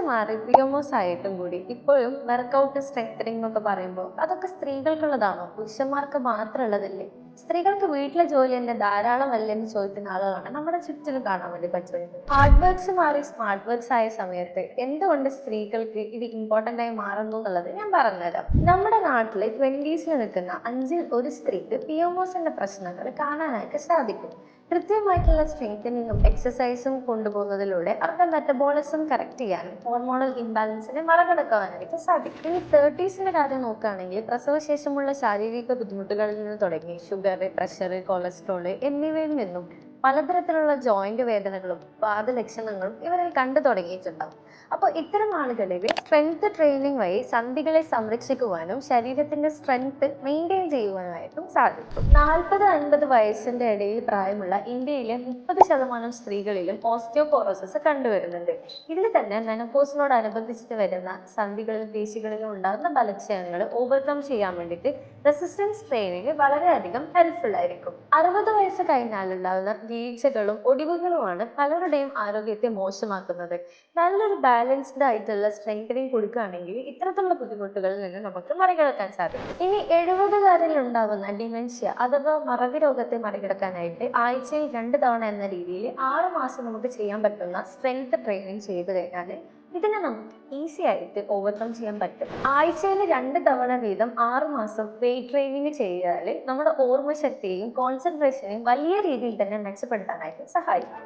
മാറി പിഎംഒസ് ആയിട്ടും കൂടി ഇപ്പോഴും വർക്കൗട്ട് സ്ട്രെങ്തനിങ് എന്നൊക്കെ പറയുമ്പോൾ അതൊക്കെ സ്ത്രീകൾക്കുള്ളതാണോ? പുരുഷന്മാർക്ക് മാത്രമുള്ളതല്ലേ? സ്ത്രീകൾക്ക് വീട്ടിലെ ജോലി തന്നെ ധാരാളം അല്ലെന്ന് ചോദിക്കുന്ന ആളുകളാണ് നമ്മുടെ ചുറ്റിലും കാണാൻ വേണ്ടി പറ്റുന്നത്. ഹാർഡ് വർക്ക്സ് മാറി സ്മാർട്ട് വർക്ക്സ് ആയ സമയത്ത് എന്തുകൊണ്ട് സ്ത്രീകൾക്ക് ഇത് ഇമ്പോർട്ടന്റ് ആയി മാറുന്നു എന്നുള്ളത് ഞാൻ പറഞ്ഞുതരാം. നമ്മുടെ നാട്ടില് 20s നിൽക്കുന്ന 5 ൽ 1 സ്ത്രീക്ക് പിഎംഒസിന്റെ പ്രശ്നങ്ങൾ കാണാനായിട്ട് സാധിക്കും. കൃത്യമായിട്ടുള്ള സ്ട്രെങ്തനിങ്ങും എക്സസൈസും കൊണ്ടുപോകുന്നതിലൂടെ അവരുടെ മെറ്റബോളിസം കറക്റ്റ് ചെയ്യാനും ഹോർമോണൽ ഇംബാലൻസിനെ മറികടക്കാനായിട്ട് സാധിക്കും. ഇനി 30s കാര്യം നോക്കുകയാണെങ്കിൽ പ്രസവശേഷമുള്ള ശാരീരിക ബുദ്ധിമുട്ടുകളിൽ നിന്ന് തുടങ്ങി ഷുഗർ, പ്രഷർ, കൊളസ്ട്രോൾ എന്നിവയിൽ നിന്നും പലതരത്തിലുള്ള ജോയിന്റ് വേദനകളും വാതലക്ഷണങ്ങളും ഇവരിൽ കണ്ടു തുടങ്ങിയിട്ടുണ്ടാവും. അപ്പോൾ ഇത്തരം ആളുകളിൽ സ്ട്രെങ്ത് ട്രെയിനിങ് വഴി സന്ധികളെ സംരക്ഷിക്കുവാനും ശരീരത്തിന്റെ സ്ട്രെങ്ത് മെയിൻറ്റെയിൻ ചെയ്യുവാനായിട്ടും സാധിക്കും. 40-50 വയസ്സിന്റെ ഇടയിൽ പ്രായമുള്ള ഇന്ത്യയിലെ 30% സ്ത്രീകളിലും ഓസ്റ്റിയോപോറോസിസ് കണ്ടുവരുന്നുണ്ട്. ഇതിൽ തന്നെ മെനോപോസിനോടനുബന്ധിച്ചിട്ട് വരുന്ന സന്ധികളിലും പേശികളിലും ഉണ്ടാകുന്ന ബലക്ഷയങ്ങൾ ഓവർകം ചെയ്യാൻ വേണ്ടിയിട്ട് റെസിസ്റ്റൻസ് ട്രെയിനിങ് വളരെയധികം ഹെൽപ്ഫുൾ ആയിരിക്കും. 60 വയസ്സ് കഴിഞ്ഞാലുണ്ടാകുന്ന വീഴ്ചകളും ഒടിവുകളുമാണ് പലരുടെയും ആരോഗ്യത്തെ മോശമാക്കുന്നത്. നല്ലൊരു ബാലൻസ്ഡ് ആയിട്ടുള്ള സ്ട്രെങ്തനിങ് കൊടുക്കുകയാണെങ്കിൽ ഇത്തരത്തിലുള്ള ബുദ്ധിമുട്ടുകളിൽ നിന്ന് നമുക്ക് മറികടക്കാൻ സാധിക്കും. ഇനി 70-കാരിൽ ഉണ്ടാകുന്ന ഡിമെൻഷ്യ അഥവാ മറവി രോഗത്തെ മറികടക്കാനായിട്ട് ആഴ്ചയിൽ 2 തവണ എന്ന രീതിയിൽ 6 മാസം നമുക്ക് ചെയ്യാൻ പറ്റുന്ന സ്ട്രെങ്ത് ട്രെയിനിങ് ചെയ്തു കഴിഞ്ഞാൽ ഇതിനെ നമുക്ക് ഈസി ആയിട്ട് ഓവർകം ചെയ്യാൻ പറ്റും. ആഴ്ചയിൽ 2 തവണ വീതം 6 മാസം വെയിറ്റ് ട്രെയിനിങ് ചെയ്താൽ നമ്മുടെ ഓർമ്മശക്തിയെയും കോൺസെൻട്രേഷനെയും വലിയ രീതിയിൽ തന്നെ മെച്ചപ്പെടുത്താനായിട്ട് സഹായിക്കും.